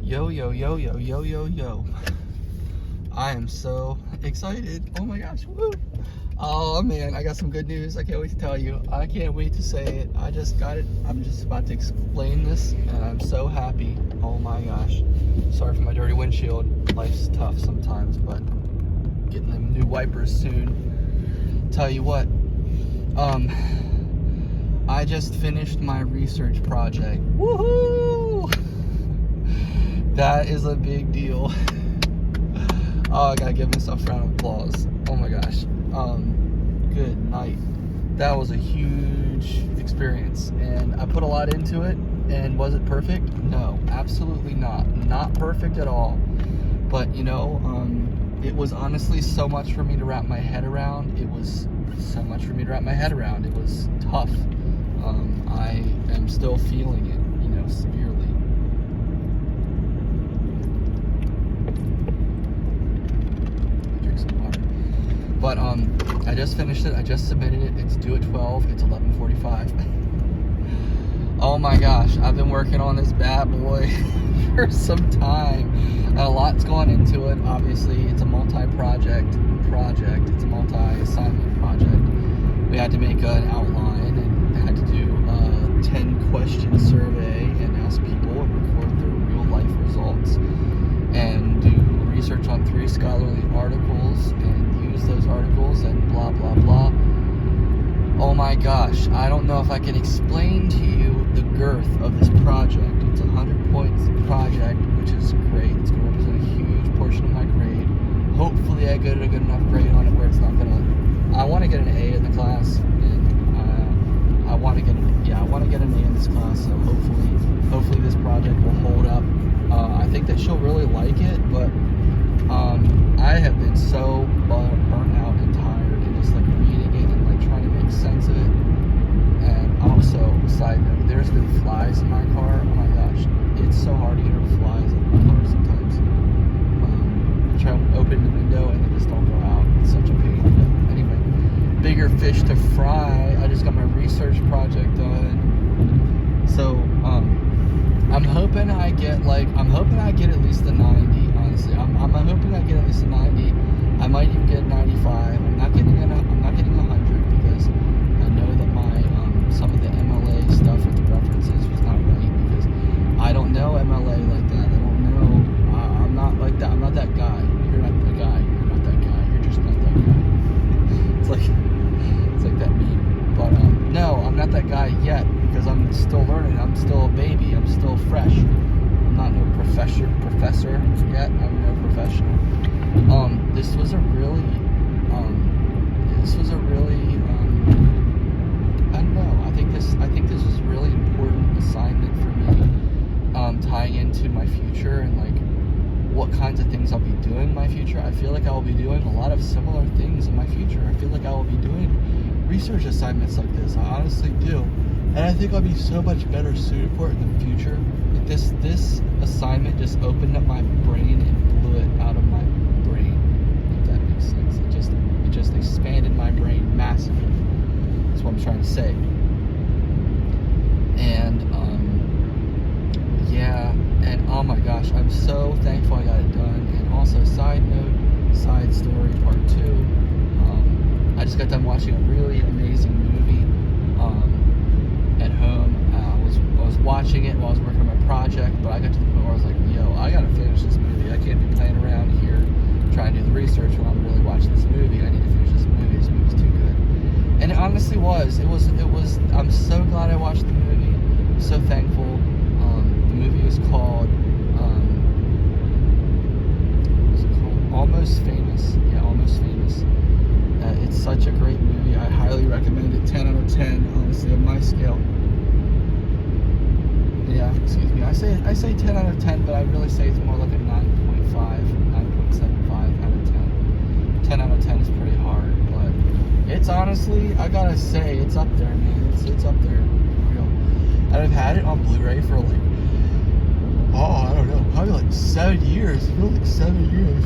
Yo, yo, yo, yo, yo, yo, yo. I am so excited. Oh my gosh, woo. Oh man, I got some good news. I can't wait to tell you. I can't wait to say it. I just got it. I'm just about to explain this, and I'm so happy. Oh my gosh. Sorry for my dirty windshield. Life's tough sometimes, but getting them new wipers soon. Tell you what, I just finished my research project. Woohoo! That is a big deal. Oh, I gotta give myself a round of applause. Oh my gosh. Good night. That was a huge experience, and I put a lot into it. And was it perfect? No, absolutely not. Not perfect at all. But you know, it was honestly so much for me to wrap my head around. It was so much for me to wrap my head around. It was tough. I am still feeling it, you know, severely. Drink some water. But I just finished it. I just submitted it. It's due at 12. It's 11:45. Oh my gosh, I've been working on this bad boy for some time. And a lot's gone into it. Obviously, it's a multi-project project. It's a multi-assignment project. We had to make an outline and had to do a 10-question survey and ask people and record their real-life results and do research on 3 scholarly articles and use those articles and blah, blah, blah. Oh my gosh, I don't know if I can explain to you the girth of this project. It's a 100-point project, which is great. It's going to represent a huge portion of my grade. Hopefully I get a good enough grade on it where it's not going to... I want to get an A in the class, and I want to get an A in this class, so hopefully this project will hold up. I think that she'll really like it, but I have been so burnt out and tired and just like reading it and like trying to make sense of it. And also, side note, there's been flies in my car. Oh my gosh, it's so hard to get rid of flies in my car sometimes. I try to open the window and they just don't go out. It's such a pain. But anyway, bigger fish to fry. I just got my research project done. So, I'm hoping I get at least a 90, honestly. I'm hoping I get at least a 90. I might even get a 95. I'm not getting 100 because I know that my some of the MLA stuff with the references was not right, because I don't know MLA like that. I don't know. I'm not like that. I'm not that guy. You're not the guy. You're not that guy. You're just not that guy. It's like that meme. But no, I'm not that guy yet, because I'm still learning. I'm still a baby. I'm still fresh. I'm not no professor yet. I'm no professional. This was a really I don't know. I think this was a really important assignment for me, tying into my future and like what kinds of things I'll be doing in my future. I feel like I will be doing a lot of similar things in my future. I feel like I will be doing research assignments like this. I honestly do. And I think I'll be so much better suited for it in the future. Like this assignment just opened up my brain and blew it out of my brain, if that makes sense. It just expanded my brain massively. That's what I'm trying to say. And yeah, and oh my gosh, I'm so thankful I got it done. And also, side note, side story, part 2. I just got done watching a really amazing movie at home. I was watching it while I was working on my project, but I got to the point where I was like, yo, I gotta finish this movie. I can't be playing around here trying to do the research when I'm really watching this movie. I need to finish this movie. This movie's too good. And it honestly was. It was. I'm so glad I watched the movie. I'm so thankful. The movie is called, what's it called? Almost Famous. Yeah, Almost Famous. It's such a great movie. I highly recommend it. 10 out of 10, honestly, on my scale. Yeah, excuse me. I say 10 out of 10, but I really say it's more like a 9.5, 9.75 out of 10. 10 out of 10 is pretty hard, but it's honestly, I gotta say, it's up there, man. It's up there, for real. And I've had it on Blu-ray for like, I don't know, probably like 7 years. It feels like 7 years.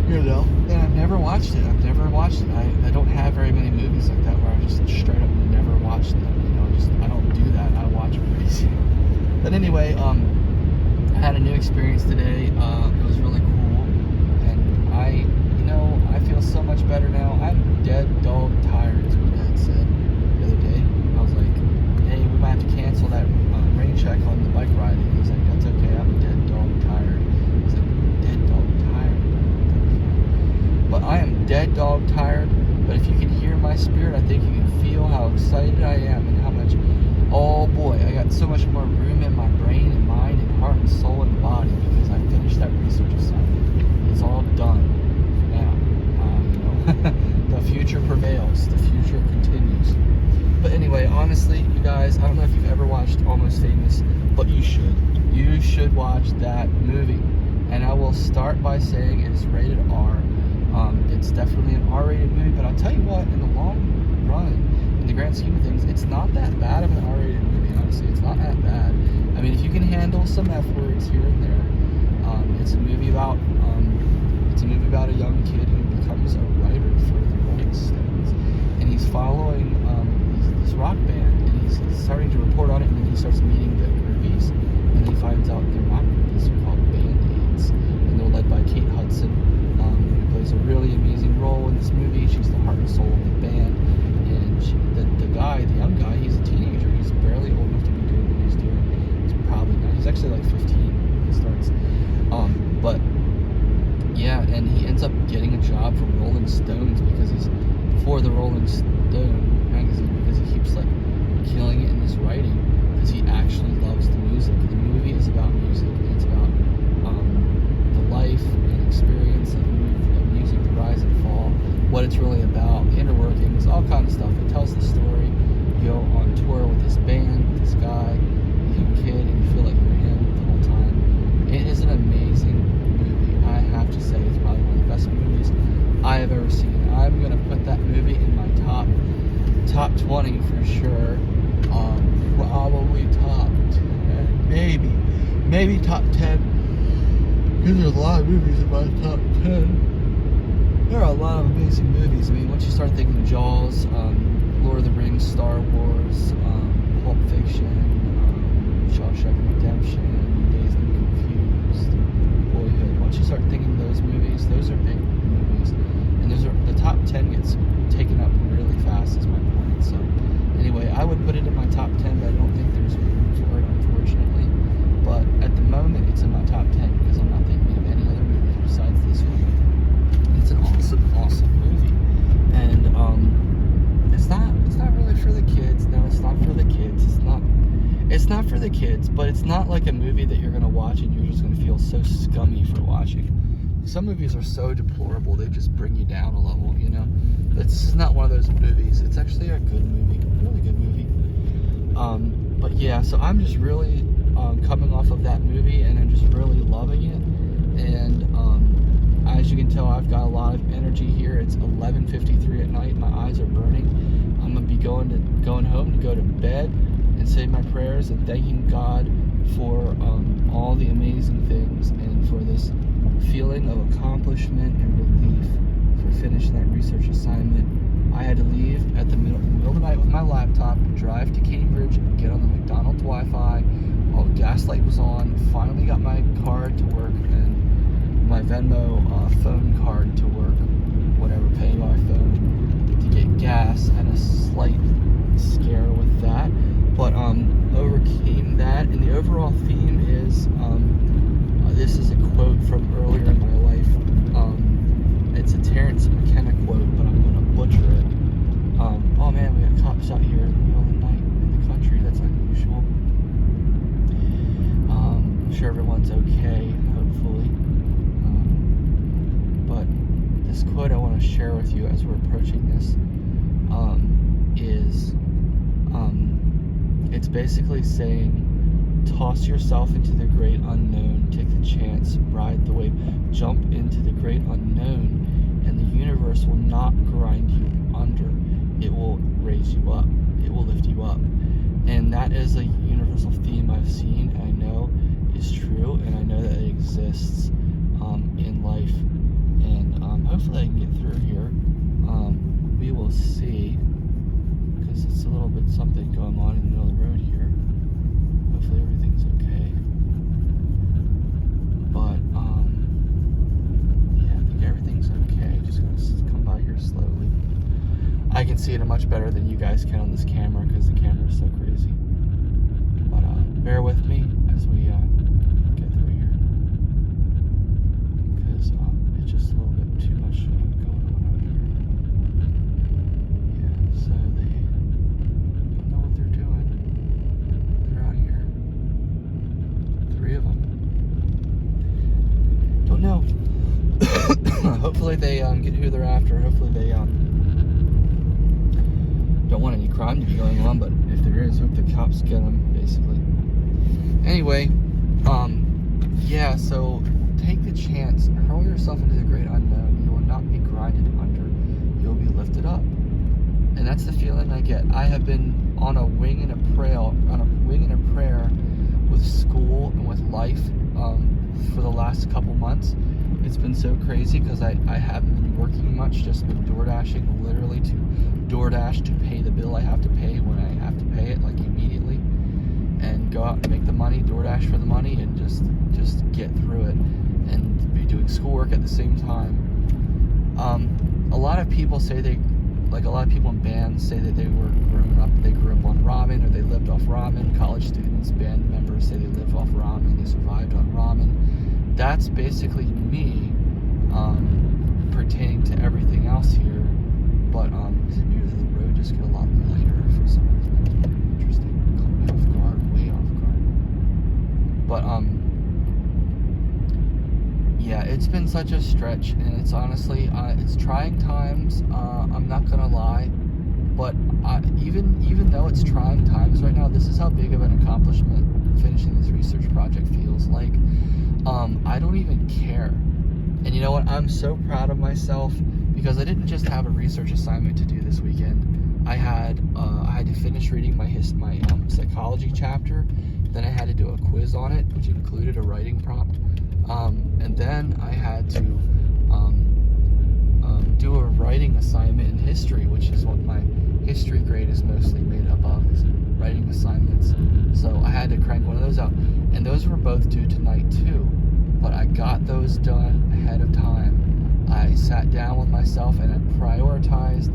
You know, and I've never watched it. I don't have very many movies like that where I just straight up never watched them. You know, I don't do that. I watch movies. But anyway, had a new experience today. It was really cool, and I feel so much better now. I'm dead dog tired, is what Dad said the other day. I was like, hey, we might have to cancel that rain check on the bike ride. And he's like, that's okay, I'm dead dog tired. He's like, dead dog tired? But I am dead dog tired, but if you can hear my spirit, I think you can feel how excited I am and how much, oh boy, I got so much more room in my brain and mind and heart and soul and body because I finished that research assignment. It's all done now. The future prevails. The future continues. But anyway, honestly, you guys, I don't know if you've ever watched Almost Famous, but you should. You should watch that movie. And I will start by saying it is rated R. It's definitely an R-rated movie, but I'll tell you what, in the long run, in the grand scheme of things, it's not that bad of an R-rated movie, honestly. It's not that bad. I mean, if you can handle some F words here and there, it's a movie about a young kid who becomes a writer for the Rolling Stones, and he's following this rock band, and he's starting to report on it, and then he starts meeting the groupies, and he finds out they're not groupies, they're called Band-Aids, and they're led by Kate Hudson, who plays a really amazing role in this movie. She's the heart and soul of the band, and the young guy, he's a teenager, he's barely old enough to be doing what he's doing. He's probably not, he's actually like 15 when he starts, but yeah, and he ends up getting a job for Rolling Stones because he's for the Rolling Stone magazine, because he keeps like killing it in his writing because he actually loves the music. The movie is about music, and it's about the life and experience of music, the rise and fall, what it's really about, the inner workings, all kinds of stuff. It tells the story. You go on tour with this band, with this guy, a young kid, and you feel like you're him the whole time. It is an amazing movie. I have to say, it's probably one of the best movies I have ever seen. I'm gonna put that movie in my top 20 for sure. Probably top 10, maybe top 10. Because there's a lot of movies in my top 10. There are a lot of amazing movies. I mean, once you start thinking Jaws, Lord of the Rings, Star Wars, Pulp Fiction, Shawshank Redemption, Dazed and Confused, Boyhood. Once you start thinking those movies, those are big movies, and the top 10 gets taken up really fast. Is my point. So anyway, I would put it in my top 10, but I don't think there's room for it, unfortunately. But at the moment, it's in my top 10 because I'm not thinking of any other movies besides this one. It's an awesome movie, and it's not really for the kids. No, it's not for the kids. It's not for the kids, but it's not like a movie that you're gonna watch and you're just gonna feel so scummy for watching. Some movies are so deplorable, they just bring you down a level, you know? This is not one of those movies. It's actually a good movie, really good movie. But yeah, so I'm just really coming off of that movie, and I'm just really loving it. And as you can tell, I've got a lot of energy here. It's 11:53 at night. My eyes are burning. I'm gonna be going home to go to bed and say my prayers and thanking God for all the amazing things and for this feeling of accomplishment and relief for finishing that research assignment. I had to leave at the middle of the night with my laptop, drive to Cambridge, get on the McDonald's Wi-Fi. All the gas light was on. Finally got my card to work and my Venmo phone card to work, whatever, pay by phone to get gas. Had a slight scare with that, but overcame that. And the overall theme is this is a quote from earlier in my life. It's a Terrence McKenna quote, but I'm going to butcher it. Oh man, we got cops out here in the middle of the night in the country. That's unusual. I'm sure everyone's okay, hopefully. But this quote I want to share with you as we're approaching this is it's basically saying, toss yourself into the great unknown, take the chance, ride the wave, jump into the great unknown, and the universe will not grind you under. It will raise you up. It will lift you up. And that is a universal theme I've seen, and I know is true, and I know that it exists in life. And hopefully I can get through here. We will see, because it's a little bit something going on in the middle of the road here. Hopefully everything's okay. can see it much better than you guys can on this camera because the camera is so crazy. But bear with me as we get through here, because it's just a little bit too much going on out here. Yeah, so they don't know what they're doing. They're out here. 3 of them. Don't know. Hopefully they get who they're after. Hopefully they don't want any crime to be going on, but if there is, hope the cops get them, basically. Anyway, yeah, so take the chance, hurl yourself into the great unknown. You will not be grinded under, you'll be lifted up. And that's the feeling I get. I have been on a wing and a prayer with school and with life for the last couple months. It's been so crazy because I haven't been working much, just been door dashing, literally to DoorDash to pay the bill I have to pay when I have to pay it, like immediately, and go out and make the money, DoorDash for the money, and just get through it, and be doing schoolwork at the same time. A lot of people say a lot of people in bands say that they grew up on ramen, or they lived off ramen. College students, band members say they live off ramen, they survived on ramen. That's basically me, pertaining to everything else here. But is it weird that the road just got a lot lighter for some reason? That's pretty interesting. Caught me off guard, way off guard. But yeah, it's been such a stretch, and it's honestly it's trying times. I'm not gonna lie, but even though it's trying times right now, this is how big of an accomplishment finishing this research project feels like. I don't even care. And you know what? I'm so proud of myself because I didn't just have a research assignment to do this weekend. I had to finish reading my psychology chapter. Then I had to do a quiz on it, which included a writing prompt. And then I had to do a writing assignment in history, which is what my history grade is mostly made up of, is writing assignments. So I had to crank one of those out. And those were both due tonight too. But I got those done ahead of time. I sat down with myself and I prioritized.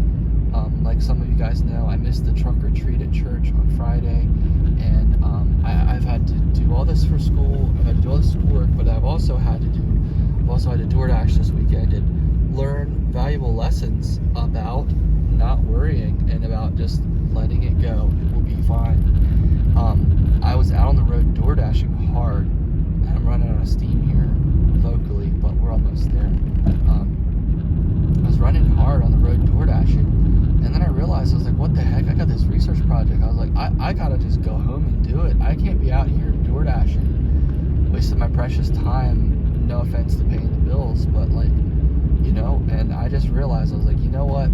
Like some of you guys know, I missed the trunk or treat at church on Friday, and I've had to do all this for school. I've had to do all this schoolwork, but I've also had to DoorDash this weekend and learn valuable lessons about not worrying and about just letting it go. It will be fine. I was out on the road door dashing hard, and I'm running out of steam here locally, but we're almost there. I was running hard on the road door dashing, and then I realized, I was like, what the heck, I got this research project. I was like, I gotta just go home and do it. I can't be out here door dashing, wasting my precious time, no offense to paying the bills, but like, you know. And I just realized, I was like, you know what,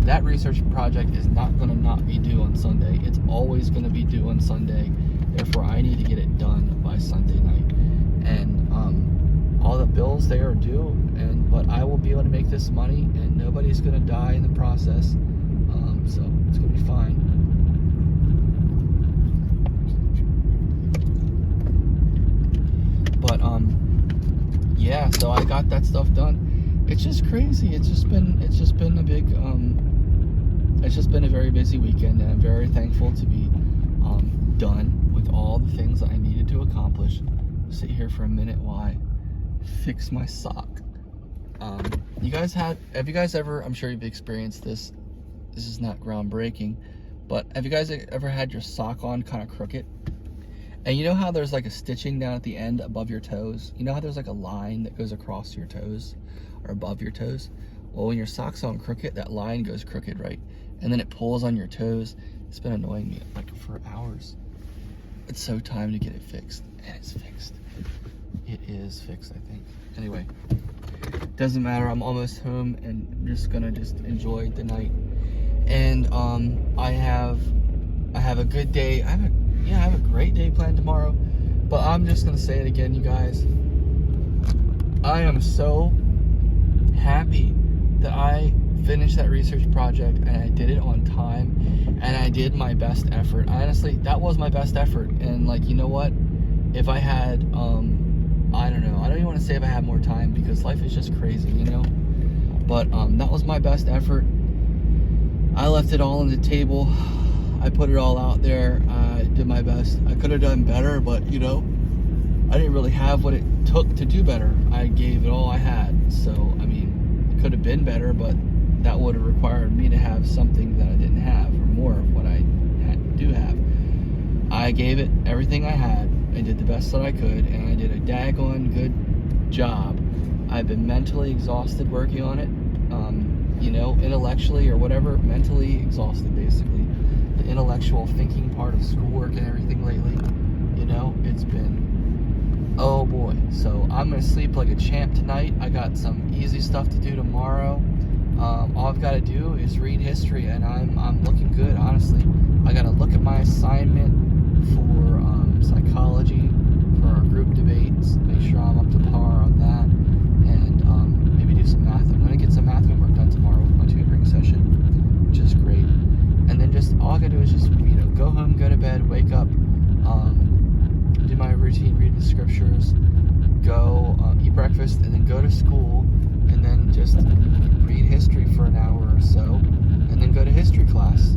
that research project is not gonna not be due on Sunday. It's always gonna be due on Sunday. Therefore, I need to get it done by Sunday night. And all the bills they are due, but I will be able to make this money, and nobody's gonna die in the process. So it's gonna be fine. But yeah, so I got that stuff done. It's just crazy. It's just been a big it's just been a very busy weekend, and I'm very thankful to be done with all the things that I needed to accomplish. Sit here for a minute while I fix my sock. Have you guys ever, I'm sure you've experienced this is not groundbreaking, but have you guys ever had your sock on kind of crooked? And you know how there's like a stitching down at the end above your toes? You know how there's like a line that goes across your toes or above your toes? Well, when your sock's on crooked, that line goes crooked, right? And then it pulls on your toes. It's been annoying me like for hours. It's so time to get it fixed, and it's fixed. It is fixed, I think. Anyway, doesn't matter. I'm almost home, and I'm just gonna enjoy the night. And I have a good day. I have a great day planned tomorrow. But I'm just gonna say it again, you guys. I am so happy that I finished that research project, and I did it on time, and I did my best effort. Honestly, that was my best effort. And like, you know what? If I had, I don't know. I don't even want to say if I had more time, because life is just crazy, you know? But that was my best effort. I left it all on the table. I put it all out there. I did my best. I could have done better, but you know, I didn't really have what it took to do better. I gave it all I had. So, I mean, it could have been better, but that would have required me to have something that I didn't have, or more of what I do have. I gave it everything I had. I did the best that I could, and I did a daggone good job. I've been mentally exhausted working on it, you know, intellectually or whatever, mentally exhausted basically. The intellectual thinking part of schoolwork and everything lately, you know, it's been, oh boy. So I'm gonna sleep like a champ tonight. I got some easy stuff to do tomorrow. All I've got to do is read history, and I'm looking good, honestly. I got to look at my assignment for psychology for our group debates, make sure I'm up to par on that, and maybe do some math. I'm going to get some math homework done tomorrow with my tutoring session, which is great. And then just all I got to do is just, you know, go home, go to bed, wake up, do my routine, read the scriptures, go eat breakfast, and then go to school, and then just read history for an hour or so, and then go to history class.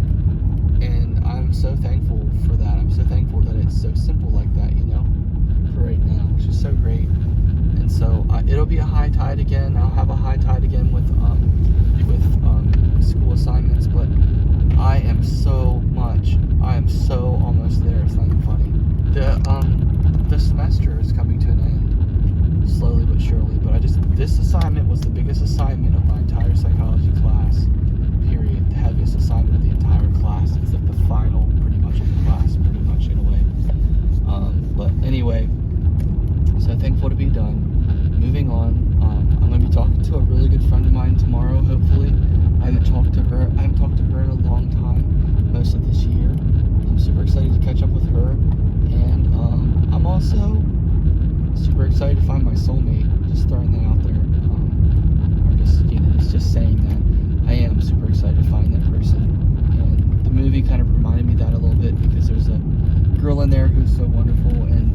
And I'm so thankful for that. I'm so thankful that it's so simple like that, you know, for right now, which is so great. And so it'll be a high tide again. I'll have a high tide again with school assignments, but I am so almost there. It's not even funny. The semester is coming to an end, slowly but surely. But this assignment was the biggest assignment of my entire psychology class, period. The heaviest assignment of the entire class. It's like the final, pretty much, of the class, pretty much in a way. But anyway, so thankful to be done. Moving on, I'm going to be talking to a really good friend of mine tomorrow, hopefully. I haven't talked to her in a long time, most of this year. I'm super excited to catch up with her, and I'm also super excited to find my soulmate. Just throwing that out there, or just, you know, it's just saying that I am super excited to find that person. And the movie kind of reminded me that a little bit, because there's a girl in there who's so wonderful, and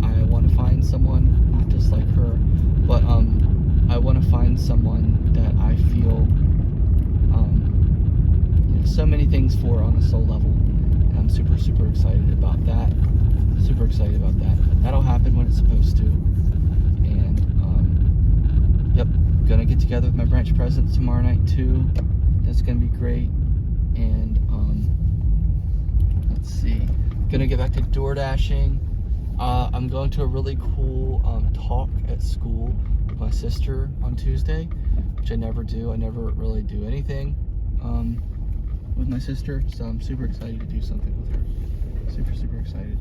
I want to find someone not just like her, but I want to find someone that I feel you know, so many things for on a soul level, and I'm super excited about that. Super excited about that. That'll happen when it's supposed to. And yep, gonna get together with my branch president tomorrow night too. That's gonna be great. And let's see, gonna get back to door dashing. I'm going to a really cool talk at school with my sister on Tuesday, which I never do. I never really do anything with my sister, so I'm super excited to do something with her. Super excited.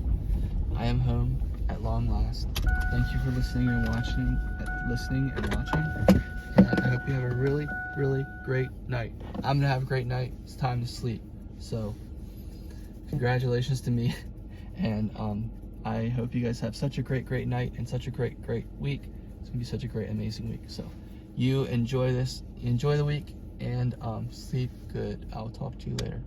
I am home at long last. Thank you for listening and watching. And I hope you have a really great night. I'm gonna have a great night. It's time to sleep. So congratulations to me, and I hope you guys have such a great night and such a great week. It's gonna be such a great, amazing week. So you enjoy the week, and sleep good. I'll talk to you later.